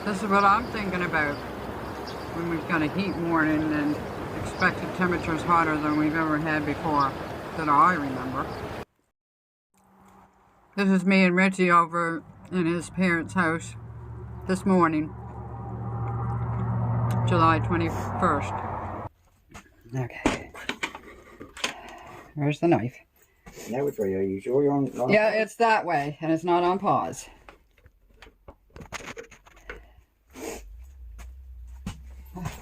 This is what I'm thinking about when we've got a heat warning and expected temperatures hotter than we've ever had before that I remember. This is me and Richie over in his parents' house this morning, July 21st. Okay. Where's the knife? Now which way are you sure you're on? Yeah, it's that way, and it's not on pause.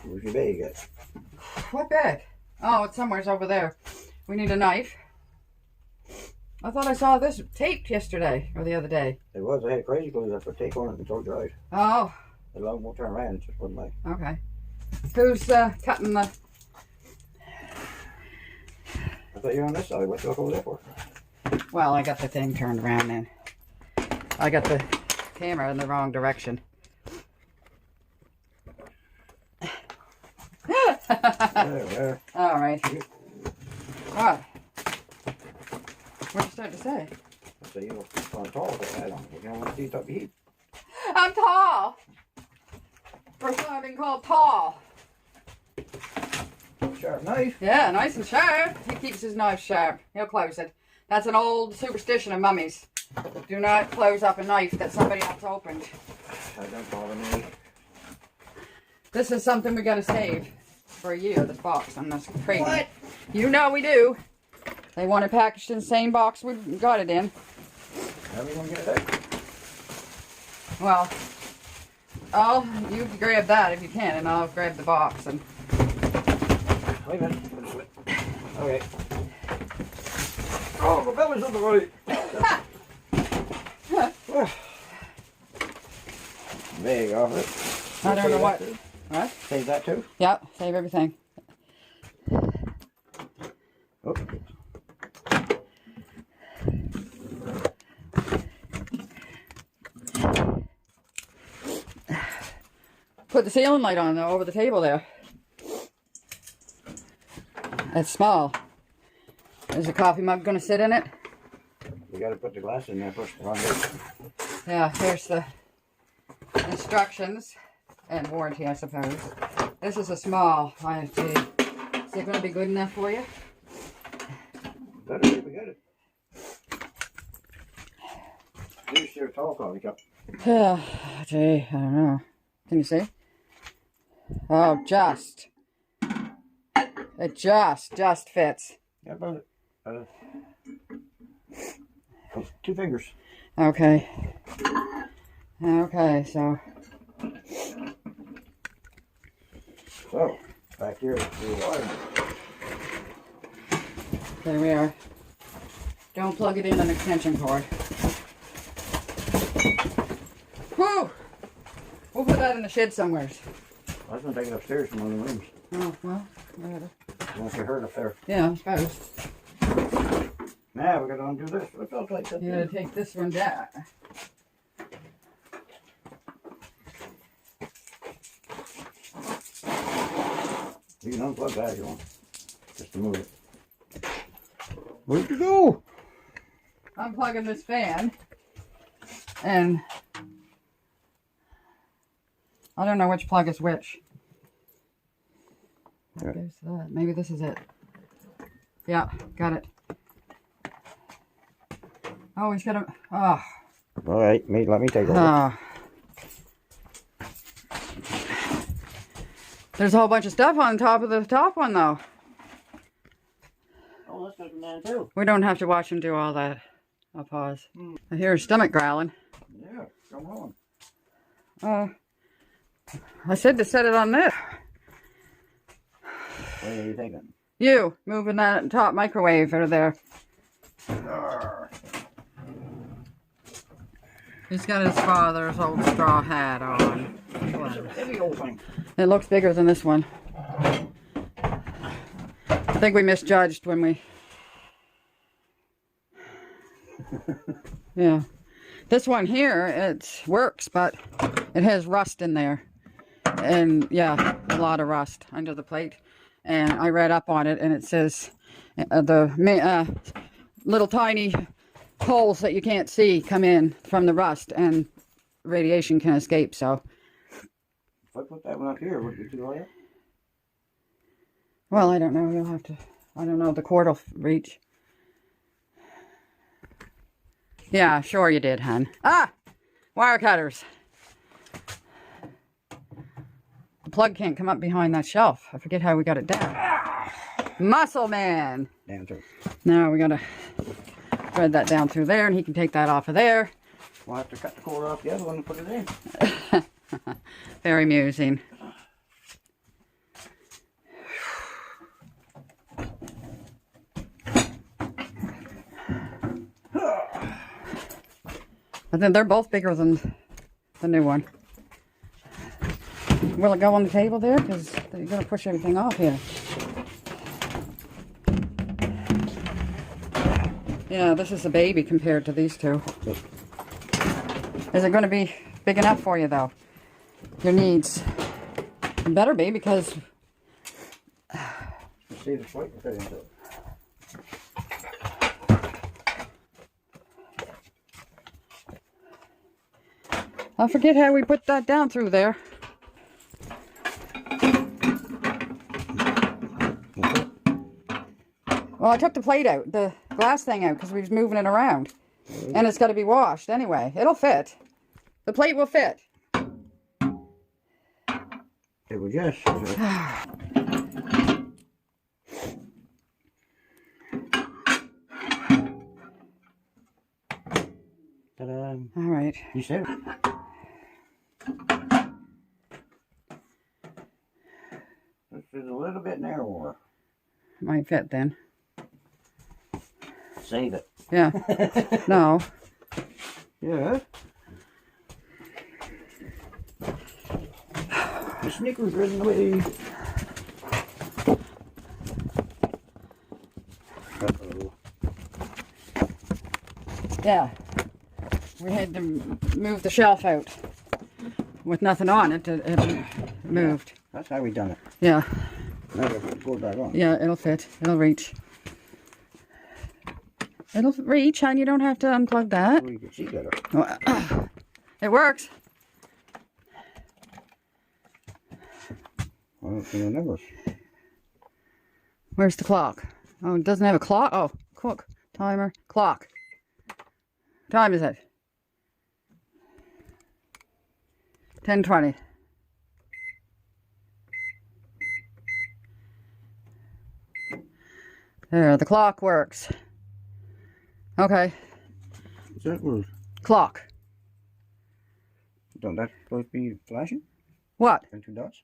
Where's your bag at? What bag? Oh, it's somewhere's over there. We need a knife. I thought I saw this taped yesterday or the other day. It was. I had crazy clothes. I put tape on it until it dried. Oh. The long won't turn around. It just wasn't like. Okay. Who's cutting the... I thought you were on this side. What you look over there for? Well, I got the thing turned around and I got the camera in the wrong direction. There. All right. What? What you starting to say? So you look on tall with that hat on. You don't want to see it up your heat. I'm tall. First time I've been called tall. Sharp knife. Yeah, nice and sharp. He keeps his knife sharp. He'll close it. That's an old superstition of mummies. Do not close up a knife that somebody else opened. That don't bother me. This is something we gotta save for a year, this box on this crate. What? You know we do. They want it packaged in the same box we got it in. How are we going to get it out? Well, you grab that if you can, and I'll grab the box. And Wait a minute. Okay. Oh, my belly's on the right. There you go. I don't know what. What? Save that too? Yep, save everything. Oh. Put the ceiling light on though, over the table there. It's small. Is the coffee mug going to sit in it? You got to put the glass in there first. Yeah, here's the instructions and warranty, I suppose. This is a small. Is it going to be good enough for you? Better if we got it. Here's your tall coffee cup. Yeah, gee, I don't know. Can you see? Oh, just. It just fits. Yeah, about it. 2 fingers. Okay. Okay, so. So, back here is the water. There we are. Don't plug it in an extension cord. Whew! We'll put that in the shed somewhere. I was going to take it upstairs from one of the rooms. Oh, well, whatever. Once you heard up there. Yeah, I suppose. Now we got to undo this. What's all like that? You gotta take this one down. You can unplug that if you want. Just to move it. Where'd you go? I'm plugging this fan. And I don't know which plug is which. There goes that. Maybe this is it. Yeah, got it. Oh, he's got a... Oh. All right, let me take over. Oh. There's a whole bunch of stuff on top of the top one, though. Oh, that's going to come down too. We don't have to watch him do all that. I'll pause. I hear his stomach growling. Yeah, come on. I said to set it on this. What are you thinking? You, moving that top microwave out of there. He's got his father's old straw hat on. Heavy old thing. It looks bigger than this one. I think we misjudged when we... Yeah. This one here, it works, but it has rust in there. And yeah, a lot of rust under the plate. And I read up on it, and it says the little tiny holes that you can't see come in from the rust, and radiation can escape. So I put that one up here, would it be too high up? Well, I don't know. You'll have to. I don't know if the cord will reach. Yeah, sure you did, hon. Ah! Wire cutters. The plug can't come up behind that shelf. I forget how we got it down. Muscle man! Down through. Now we gotta thread that down through there, and he can take that off of there. We'll have to cut the cord off the other one and put it in. Very amusing. But then they're both bigger than the new one. Will it go on the table there? Because you're going to push everything off here. Yeah, this is a baby compared to these two. Is it going to be big enough for you, though? Your needs. It better be, because... See the plate will fit into it. I forget how we put that down through there. Well, I took the plate out, the glass thing out, because we was moving it around. And it's got to be washed anyway. It'll fit. The plate will fit. It will just. Ta-da. All right. You said it. This is a little bit narrower. Might fit then. Save it. Yeah. No. Yeah. The Snickers are in the way. Uh-oh. Yeah. We had to move the shelf out with nothing on it. It moved. That's how we done it. Yeah. Now we put the cord back on. Yeah, it'll fit. It'll reach. It'll reach, and you don't have to unplug that. We can see better. It works. I don't see no numbers. Where's the clock? Oh, it doesn't have a clock? Oh, clock. Timer. Clock. What time is it? 10:20. There, the clock works. Okay. What's that word? Clock. Don't that supposed to be flashing? What? And two dots?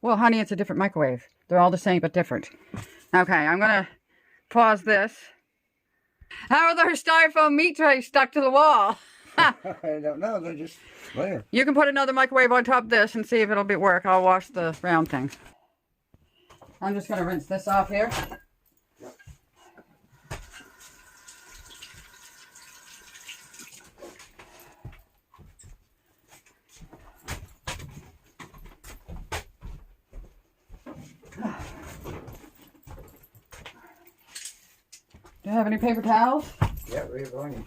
Well, honey, it's a different microwave. They're all the same, but different. Okay, I'm going to pause this. How are those styrofoam meat trays stuck to the wall? I don't know. They're just there. You can put another microwave on top of this and see if it'll work. I'll wash the round thing. I'm just going to rinse this off here. Do you have any paper towels? Yeah, we're going.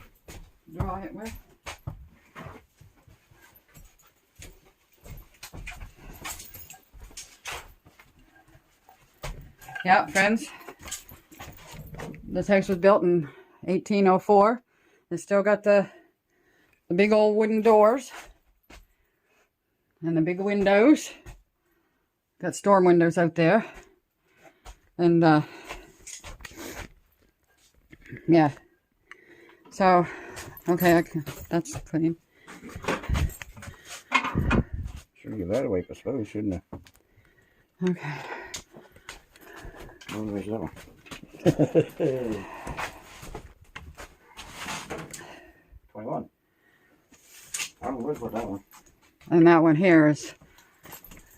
Dry it with. Yeah, friends. This house was built in 1804. It's still got the big old wooden doors and the big windows. Got storm windows out there. And yeah. So, okay, that's clean. Should give that away, I suppose, shouldn't I? Okay. Oh, where's that one? 21. I'm good for that one. And that one here is,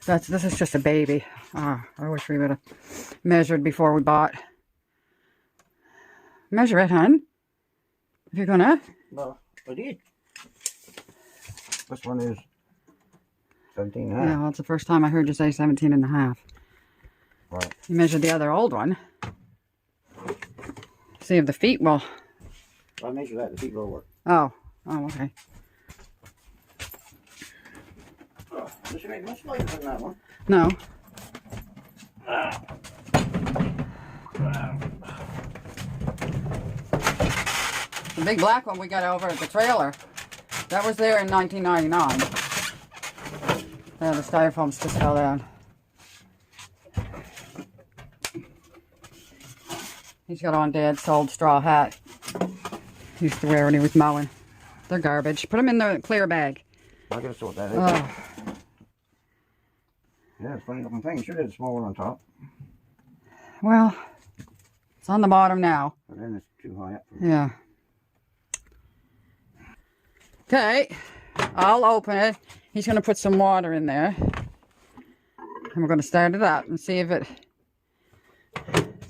this is just a baby. Ah, I wish we would have measured before we bought. Measure it, hon. If you're gonna. No, I did. This one is 17 and a half. Yeah, well, it's the first time I heard you say 17 and a half. Right. You measured the other old one. See if the feet will. I measure that, the feet will work. Oh, okay. Does it make much lighter than that one? No. The big black one we got over at the trailer. That was there in 1999. The styrofoam's just fell down. He's got on Dad's old straw hat. He used to wear when he was mowing. They're garbage. Put them in the clear bag. I gotta sort that out. Oh. Yeah, it's a funny looking thing. You should have a small one on top. Well, it's on the bottom now. But then it's too high up. Yeah. Okay, I'll open it. He's going to put some water in there. And we're going to start it up and see if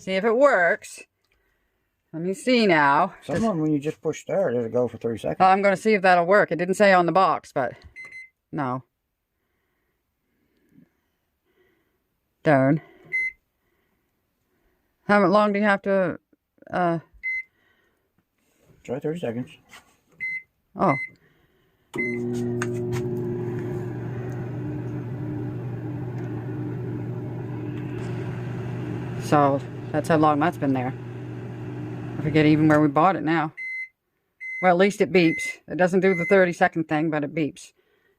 it works. Let me see now. Someone, when you just push start, it'll go for 30 seconds. I'm going to see if that'll work. It didn't say on the box, but no. Darn. How long do you have to... Try 30 seconds. Oh. So, that's how long that's been there. I forget even where we bought it now. Well, at least it beeps. It doesn't do the 30-second thing, but it beeps.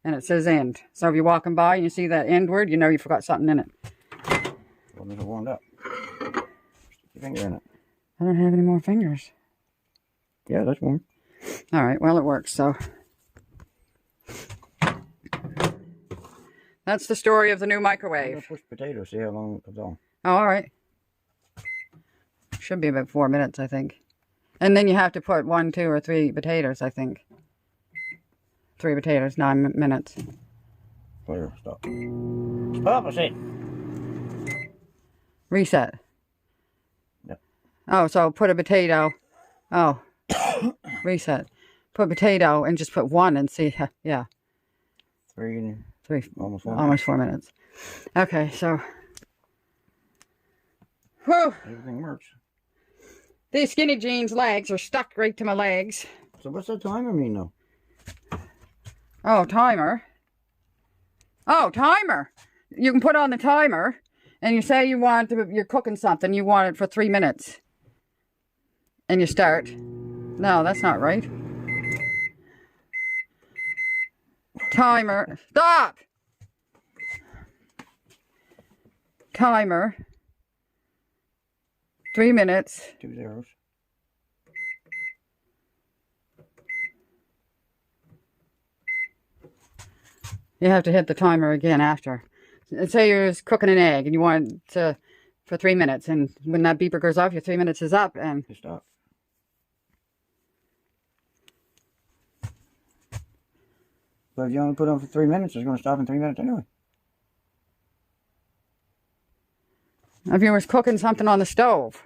And it says end. So if you're walking by and you see that end word, you know you forgot something in it. Well, it's warmed up. Stick your finger in it. I don't have any more fingers. Yeah, that's warm. Alright, well it works, so. That's the story of the new microwave. Push potatoes, see how long it comes on. Oh, alright. Should be about 4 minutes, I think. And then you have to put 1, 2, or 3 potatoes, I think. 3 potatoes, 9 minutes. Clear, stop. Stop, I said. Reset. Yep. Oh, so put a potato. Oh. Reset. Put potato and just put 1 and see. Yeah. 3, almost 4 minutes. Almost 4 minutes. Okay, so. Whew. Everything works. These skinny jeans legs are stuck right to my legs. So what's that timer mean though? Oh, timer. Oh, timer. You can put on the timer and you say you want to, you're cooking something, you want it for 3 minutes. And you start. No, that's not right. Timer. Stop! Timer. 3 minutes. 2 zeros. You have to hit the timer again after. Say you're cooking an egg and you want it to, for 3 minutes, and when that beeper goes off, your 3 minutes is up, and You stop. But if you only put on for 3 minutes, it's going to stop in 3 minutes anyway. if you was cooking something on the stove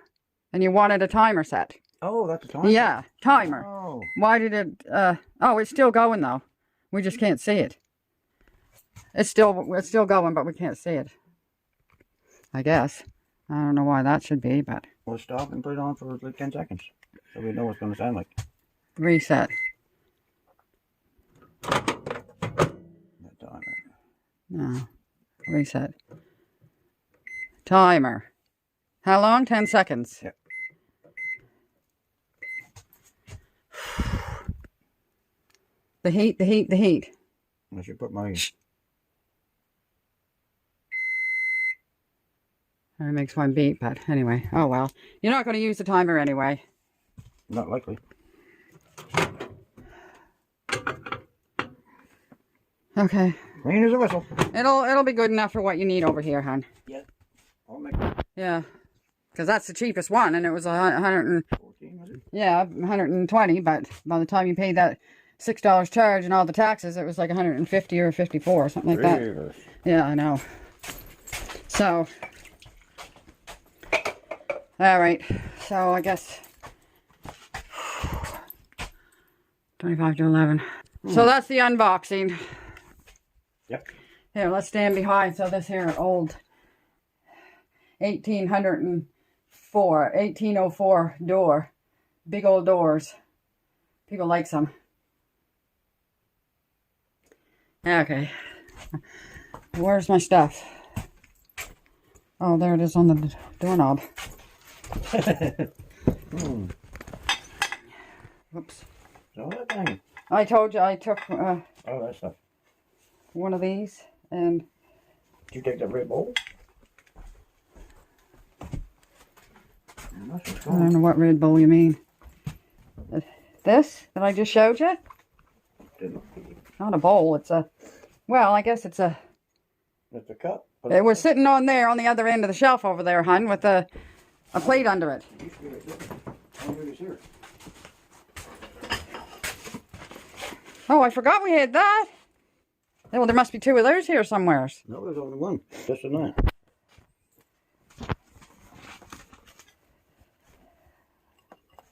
and you wanted a timer set. Oh, that's a timer? Yeah, timer. Oh. Why did it, oh, it's still going though. We just can't see it. It's still going, but we can't see it. I guess. I don't know why that should be, but. We'll stop and put it on for like 10 seconds. So we know what it's going to sound like. Reset. That timer. No. Reset. Timer. How long? 10 seconds. Yep. The heat, the heat, the heat. I should put my... It makes one beep, but anyway. Oh well. You're not going to use the timer anyway. Not likely. Okay. Clean as a whistle. It'll be good enough for what you need over here, hon. Yeah. I'll make Yeah. Because that's the cheapest one, and it was 100 14, was it? yeah, 120, but by the time you paid that $6 charge and all the taxes, it was like 150 or 54 or something like that. Really? Yeah, I know. So, all right. So I guess 25 to 11. So that's the unboxing. Yep. Here, let's stand behind. So this here old 1804 door. Big old doors. People like some. Okay. Where's my stuff? Oh, there it is on the doorknob. Whoops. So that thing. I told you I took Oh, that stuff. one of these and... Did you take that red bowl? I don't know what red bowl you mean. This that I just showed you? Not a bowl, it's a... Well, I guess it's a... It's a cup. It was sitting on there on the other end of the shelf over there, hun, with a plate under it. Oh, I forgot we had that. Well, there must be two of those here somewhere. No, there's only one. Just a night.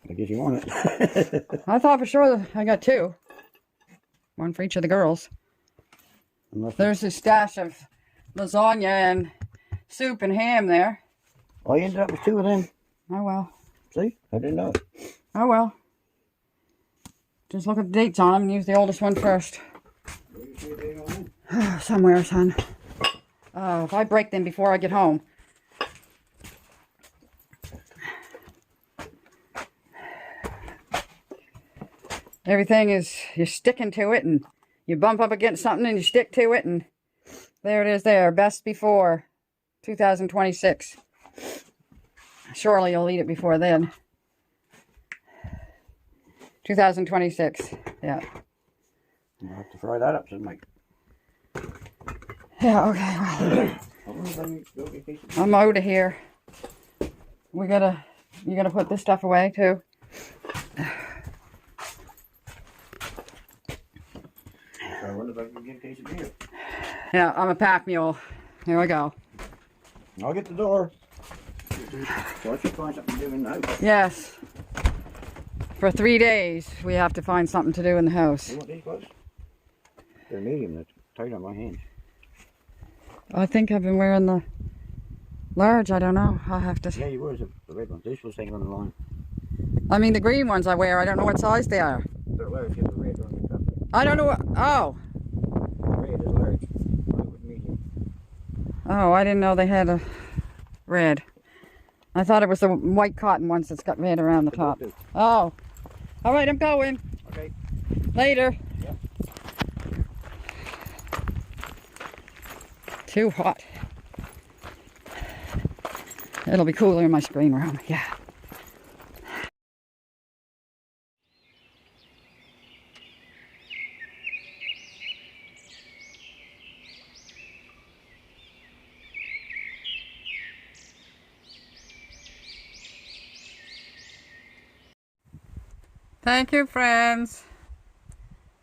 I guess you want it. I thought for sure that I got two. One for each of the girls. There's a stash of lasagna and soup and ham there. Oh, you ended up with two of them. Oh, well. See? I didn't know. Oh, well. Just look at the dates on them and use the oldest one first. Somewhere, son. Oh, if I break them before I get home. Everything is, you're sticking to it and you bump up against something and you stick to it and there it is there. Best before 2026. Surely you'll eat it before then. 2026. Yeah. I'll have to fry that up some night. Yeah, okay. Well, I'm out of here. You gotta put this stuff away too. I wonder if I can get a case of beer. Yeah, I'm a pack mule. Here we go. I'll get the door. So I should find something to do in the house. Yes. For 3 days, we have to find something to do in the house. You want these clothes? They're medium. They're tight on my hands. I think I've been wearing the large. I don't know. I'll have to... Yeah, you were the red ones. These will stay on the line. I mean, the green ones I wear. I don't know what size they are. They're large. You have the red on the cup. I don't know what... Oh. The red is large. Mine was medium. Oh, I didn't know they had a red. I thought it was the white cotton ones that's got red around the top. Oh. All right, I'm going. Okay. Later. Yep. Too hot. It'll be cooler in my screen room. Yeah. Thank you, friends.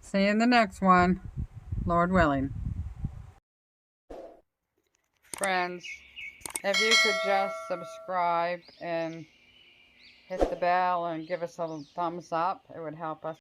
See you in the next one, Lord willing. Friends, if you could just subscribe and hit the bell and give us a thumbs up, it would help us.